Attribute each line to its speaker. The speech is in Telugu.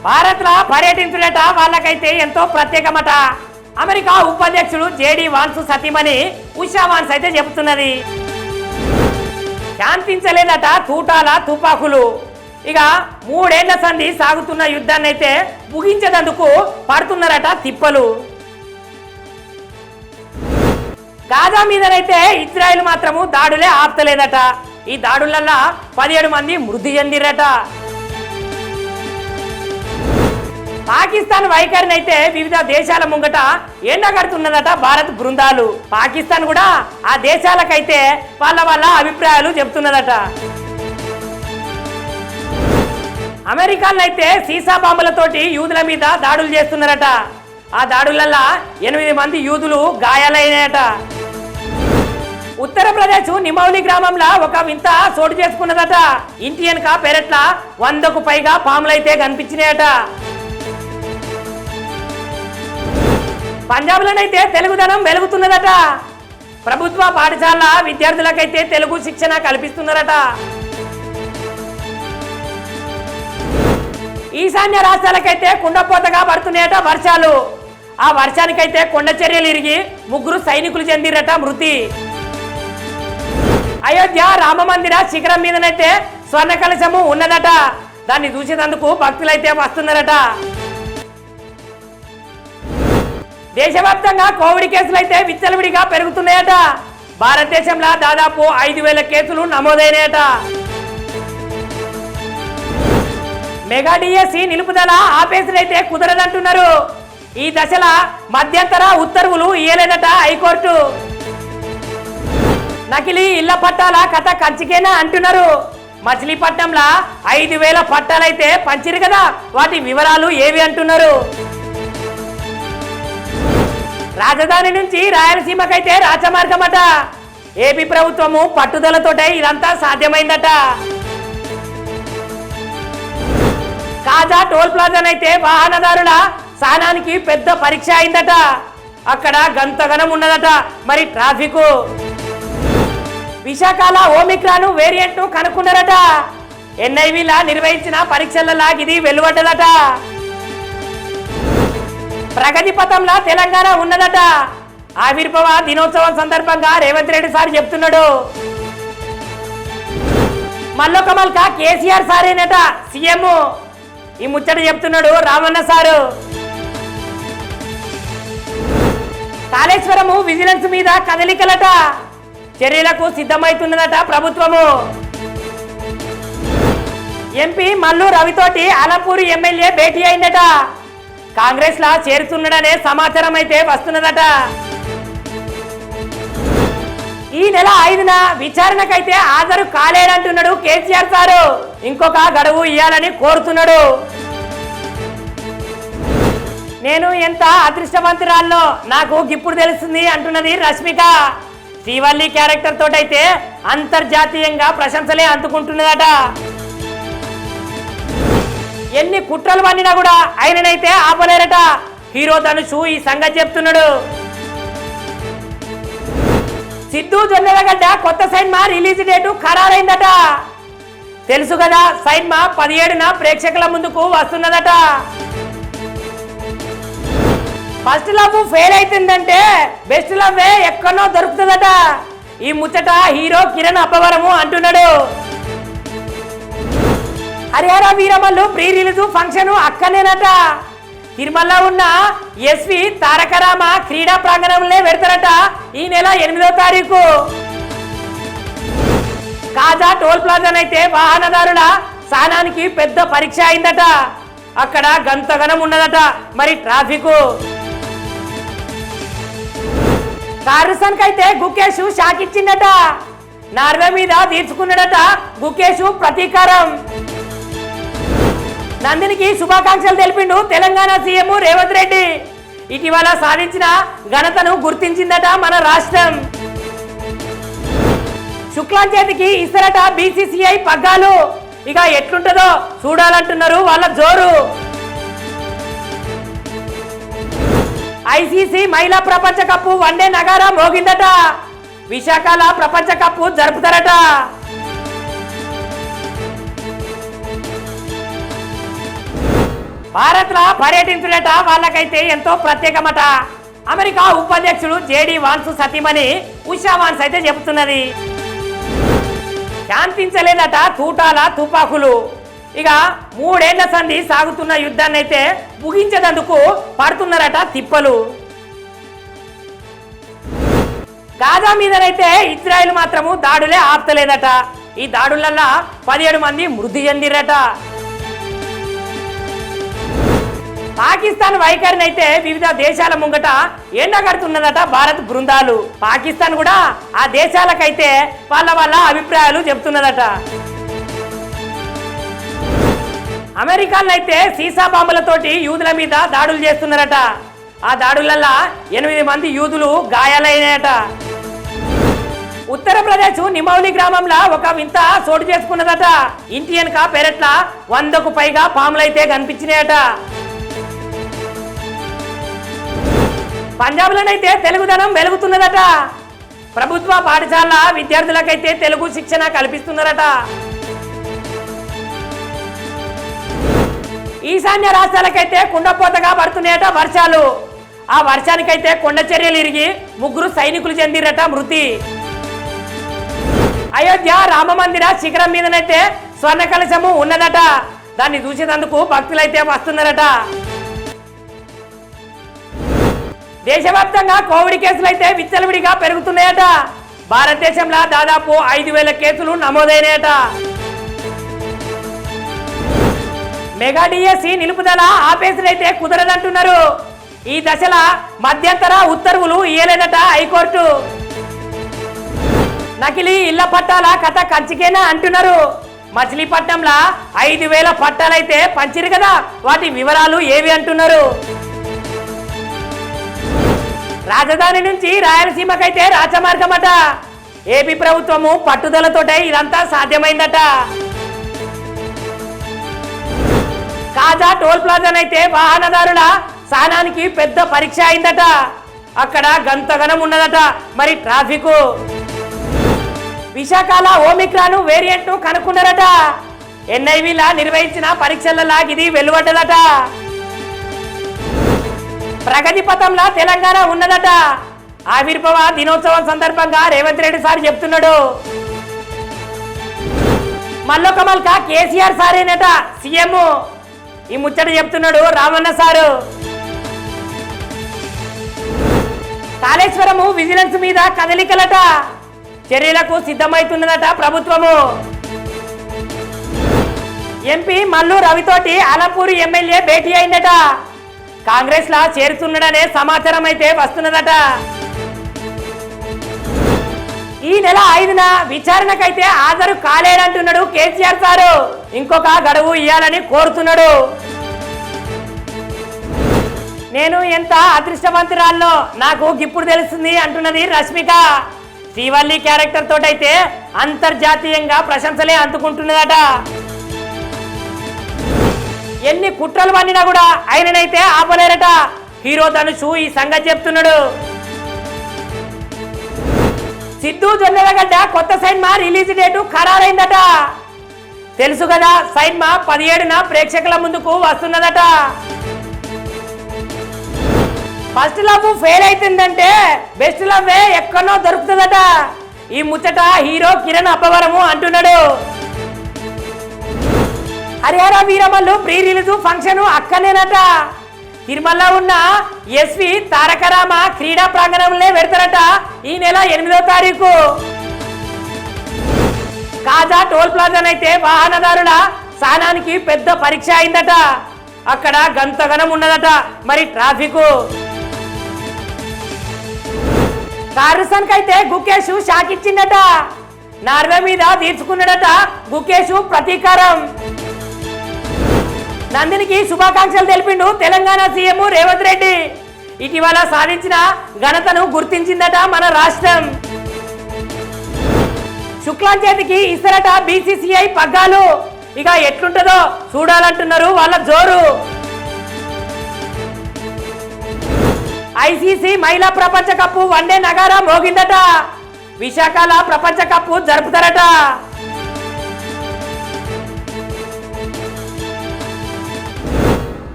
Speaker 1: భారత్లో పర్యటించుడట వాళ్ళకైతే ఎంతో ప్రత్యేకమట. అమెరికా ఉపాధ్యక్షుడు జేడీ వాన్స్ సతీమణి ఉషా వాన్స్ అయితే చెబుతున్నది. శాంతించలేదట తూటాల తుపాకులు. ఇక 3 ఏళ్ల సంధి సాగుతున్న యుద్ధాన్ని అయితే ముగించేందుకు పడుతున్నారట తిప్పలు. గాజా మీదనైతే ఇజ్రాయెల్ మాత్రము దాడులే ఆపుతలేదట. ఈ దాడులల్లా 17 మంది మృతి చెందిరట. పాకిస్తాన్ వైఖరిని అయితే వివిధ దేశాల ముంగట ఎండగడుతున్నదట భారత్ బృందాలు. పాకిస్తాన్ కూడా ఆ దేశాలకైతే వాళ్ళ అభిప్రాయాలు చెప్తున్నదట. అమెరికాలో అయితే సీసా బాంబులతోటి యూదుల మీద దాడులు చేస్తున్నారట. ఆ దాడులల్లా 8 మంది యూదులు గాయాలైనాయట. ఉత్తరప్రదేశ్ నిమౌలి గ్రామంలో ఒక వింత చోటు చేసుకున్నదట. ఇంటి వెనుక పెరట్ల 100కు పైగా పాములైతే కనిపించినాయట. పంజాబ్లోనైతే తెలుగుదనం వెలుగుతున్నదట. ప్రభుత్వ పాఠశాల విద్యార్థులకైతే తెలుగు శిక్షణ కల్పిస్తున్నారట. ఈశాన్య రాష్ట్రాలకైతే కుండపోతగా పడుతున్నాయట వర్షాలు. ఆ వర్షానికైతే కొండ చర్యలు ఇరిగి 3 సైనికులు చెందిరట మృతి. అయోధ్య రామ మందిర శిఖరం మీదనైతే స్వర్ణ కలశము ఉన్నదట. దాన్ని చూసేందుకు భక్తులైతే వస్తున్నారట. దేశవ్యాప్తంగా కోవిడ్ కేసులు అయితే విచ్చలవిడిగా పెరుగుతున్నాయట. భారతదేశంలో దాదాపు 5,000 కేసులు నమోదైనాయట. మెగా డిఎస్సి నిలుపుదల ఆపేసినైతే కుదరదంటున్నారు. ఈ దశల మధ్యంతర ఉత్తర్వులు ఇయ్యలేదట హైకోర్టు. నకిలీ ఇళ్ల పట్టాల కథ కంచికేనా అంటున్నారు. మచిలీపట్నంలో 5,000 పట్టాలైతే పంచిరు కదా, వాటి వివరాలు ఏవి అంటున్నారు. రాజధాని నుంచి రాయలసీమకైతే రాజమార్గమట. ఏపీ ప్రభుత్వము పట్టుదలతోటే ఇదంతా సాధ్యమైందట. కాజా టోల్ ప్లాజానైతే వాహనదారుల సహనానికి పెద్ద పరీక్ష అయిందట. అక్కడ గంతగనం ఉన్నదట మరి ట్రాఫిక్. విశాఖల ఓమిక్రాన్ వేరియంట్ కనుక్కున్నారట. ఎన్ఐవిలా నిర్వహించిన పరీక్షలలో ఇది వెలువడ్డదట. ప్రగతి పథంలో తెలంగాణ ఉన్నదట. ఆవిర్భావ దినోత్సవం సందర్భంగా రేవంత్ రెడ్డి సార్ చెప్తున్నాడు. మల్లొక మల్క కేసీఆర్ సారేనట సీఎం. ఈ ముచ్చట చెప్తున్నాడు రామన్న సారు. కాళేశ్వరము విజిలెన్స్ మీద కదలికలట. చర్యలకు సిద్ధమైతున్నదట ప్రభుత్వము. ఎంపీ మల్లు రవితోటి అలంపూరు ఎమ్మెల్యే భేటీ అయిందట. కాంగ్రెస్ లా చేరుతున్నాడనే సమాచారం అయితే వస్తున్నదట. ఈ నెల 5న విచారణకైతే హాజరు కాలేడంటున్నాడు కేసీఆర్ సారు. ఇంకొక గడువు ఇవ్వాలని కోరుతున్నాడు. నేను ఎంత అదృష్టవంతురాల్లో నాకు ఇప్పుడు తెలుస్తుంది అంటున్నది రష్మిక. శ్రీవల్లి క్యారెక్టర్ తోటైతే అంతర్జాతీయంగా ప్రశంసలే అందుకుంటున్నదట. ఎన్ని కుట్రలు పన్నినా కూడా ఆయననైతే ఆపలేరట. హీరో ధనుషు ఈ సంగతి చెప్తున్నాడు. సిద్ధు జొన్నలగడ్డ కొత్త సినిమా రిలీజ్ డేటు ఖరారైందట. తెలుసు కదా, సినిమా 17న ప్రేక్షకుల ముందుకు వస్తున్నదట. ఫస్ట్ లవ్ ఫెయిల్ అవుతుందంటే బెస్ట్ లవ్ ఎక్కడో దొరుకుతుందట. ఈ ముచ్చట హీరో కిరణ్ అబ్బవరము అంటున్నాడు. Harihara Veeramallu pre release function అక్కనేనట. తిరుమలలో ఉన్న ఎస్వి తారకరామ క్రీడా ప్రాంగణంలో పెడతారట ఈ నెల 8వ తారీఖు. కాజా టోల్ ప్లాజానైతే వాహనదారుల సహనానికి పెద్ద పరీక్ష అయిందట. అక్కడ గంతగనం ఉన్నదట మరి ట్రాఫిక్. కార్సన్ కైతే గుకేష్ షాక్ ఇచ్చిందట. నార్వే మీద తీర్చుకున్నాడట గుకేష్ ప్రతీకారం. నందినికి శుభాకాంక్షలు తెలిపిండు తెలంగాణ సీఎం రేవంత్ రెడ్డి. ఇటీవల సాధించిన ఘనతను గుర్తించిందట మన రాష్ట్రం. శుక్లాం చేతికి ఇస్తారట బీసీసీఐ పగ్గాలు. ఇక ఎట్లుంటుందో చూడాలంటున్నారు వాళ్ళ జోరు. ఐసీసీ మహిళా ప్రపంచ కప్ వన్డే నగారా మోగిందట. విశాఖల ప్రపంచ కప్ జరుపుతారట. భారత్లో పర్యటించుడట వాళ్ళకైతే ఎంతో ప్రత్యేకమట. అమెరికా ఉపాధ్యక్షుడు జేడీ వాన్స్ సతీమణి ఉషా వాన్స్ అయితే చెబుతున్నది. శాంతించలేదట తూటాల తుపాకులు. ఇక 3 ఏళ్ల సంధి సాగుతున్న యుద్ధాన్ని అయితే ముగించేందుకు పడుతున్నారట తిప్పలు. గాజా మీదనైతే ఇజ్రాయెల్ మాత్రము దాడులే ఆపుతలేదట. ఈ దాడులల్లా 17 మంది మృతి చెందిరట. పాకిస్తాన్ వైఖరిని అయితే వివిధ దేశాల ముంగట ఎండగడుతున్నదట భారత్ బృందాలు. పాకిస్తాన్ కూడా ఆ దేశాలకైతే వాళ్ళ అభిప్రాయాలు చెప్తున్నదట. అమెరికాలో అయితే సీసా బాంబులతోటి యూదుల మీద దాడులు చేస్తున్నారట. ఆ దాడులల్లా 8 మంది యూదులు గాయాలైనాయట. ఉత్తరప్రదేశ్ నిమౌలి గ్రామంలో ఒక వింత చోటు చేసుకున్నదట. ఇంటి వెనుక పెరట్ల 100కు పైగా పాములైతే కనిపించినాయట. పంజాబ్లోనైతే తెలుగుదనం వెలుగుతున్నదట. ప్రభుత్వ పాఠశాల విద్యార్థులకైతే తెలుగు శిక్షణ కల్పిస్తున్నారట. ఈశాన్య రాష్ట్రాలకైతే కుండపోతగా పడుతున్నాయట వర్షాలు. ఆ వర్షానికైతే కొండ చర్యలు ఇరిగి 3 సైనికులు చెందిరట మృతి. అయోధ్య రామ మందిర శిఖరం మీదనైతే స్వర్ణ కలశము ఉన్నదట. దాన్ని చూసేందుకు భక్తులైతే వస్తున్నారట. దేశవ్యాప్తంగా కోవిడ్ కేసులు అయితే విచ్చలవిడిగా పెరుగుతున్నాయట. భారతదేశంలో దాదాపు 5,000 కేసులు నమోదైనాయట. మెగా డిఎస్సి నిలుపుదల ఆపేసినైతే కుదరదంటున్నారు. ఈ దశల మధ్యంతర ఉత్తర్వులు ఇయ్యలేదట హైకోర్టు. నకిలీ ఇళ్ల పట్టాల కథ కంచికేనా అంటున్నారు. మచిలీపట్నంలో 5,000 పట్టాలైతే పంచిరు కదా, వాటి వివరాలు ఏవి అంటున్నారు. రాజధాని నుంచి రాయలసీమకైతే రాజమార్గమట. ఏపీ ప్రభుత్వము పట్టుదలతోటే ఇదంతా సాధ్యమైందట. కాజా టోల్ ప్లాజానైతే వాహనదారుల సహనానికి పెద్ద పరీక్ష అయిందట. అక్కడ గంతగనం ఉన్నదట మరి ట్రాఫిక్. విశాఖల ఓమిక్రాన్ వేరియంట్ కనుక్కున్నారట. ఎన్ఐవిలా నిర్వహించిన పరీక్షలలో ఇది వెలువడ్డదట. ప్రగతి పథంలో తెలంగాణ ఉన్నదట. ఆవిర్భావ దినోత్సవం సందర్భంగా రేవంత్ రెడ్డి సార్ చెప్తున్నాడు. మల్లొక మల్క కేసీఆర్ సారేనట సీఎం. ఈ ముచ్చట చెప్తున్నాడు రామన్న సారు. కాళేశ్వరము విజిలెన్స్ మీద కదలికలట. చర్యలకు సిద్ధమైతున్నదట ప్రభుత్వము. ఎంపీ మల్లు రవితోటి అలంపూరు ఎమ్మెల్యే భేటీ అయిందట. కాంగ్రెస్ లా చేరుతున్నాడనే సమాచారం అయితే వస్తున్నదట. ఈ నెల 5న విచారణకైతే హాజరు కాలేడంటున్నాడు కేసీఆర్ సారు. ఇంకొక గడువు ఇవ్వాలని కోరుతున్నాడు. నేను ఎంత అదృష్టవంతురాల్లో నాకు ఇప్పుడు తెలుస్తుంది అంటున్నది రష్మిక. శ్రీవల్లి క్యారెక్టర్ తోటైతే అంతర్జాతీయంగా ప్రశంసలే అందుకుంటున్నదట. ఎన్ని కుట్రలు పన్నినా కూడా ఆయననైతే ఆపలేరట. హీరో ధనుషు ఈ సంగతి చెప్తున్నాడు. సిద్ధు జొన్నలగడ్డ కొత్త సినిమా రిలీజ్ డేటు ఖరారైందట. తెలుసు కదా, సినిమా 17న ప్రేక్షకుల ముందుకు వస్తున్నదట. ఫస్ట్ లవ్ ఫెయిల్ అవుతుందంటే బెస్ట్ లవ్ ఎక్కడో దొరుకుతుందట. ఈ ముచ్చట హీరో కిరణ్ అబ్బవరము అంటున్నాడు. Harihara Veeramallu pre release function అక్కనేనట. తిరుమలలో ఉన్న ఎస్వి తారకరామ క్రీడా ప్రాంగణంలో పెడతారట ఈ నెల 8వ తారీఖు. కాజా టోల్ ప్లాజానైతే వాహనదారుల సహనానికి పెద్ద పరీక్ష అయిందట. అక్కడ గంతగనం ఉన్నదట మరి ట్రాఫిక్. కార్సన్ కైతే గుకేష్ షాక్ ఇచ్చిందట. నార్వే మీద తీర్చుకున్నాడట గుకేష్ ప్రతీకారం. నందినికి శుభాకాంక్షలు తెలిపిండు తెలంగాణ సీఎం రేవంత్ రెడ్డి. ఇటీవల సాధించిన ఘనతను గుర్తించిందట మన రాష్ట్రం. శుక్లాం చేతికి ఇస్తారట బీసీసీఐ పగ్గాలు. ఇక ఎట్లుంటుందో చూడాలంటున్నారు వాళ్ళ జోరు. ఐసీసీ మహిళా ప్రపంచ కప్ వన్డే నగారా మోగిందట. విశాఖల ప్రపంచ కప్ జరుపుతారట.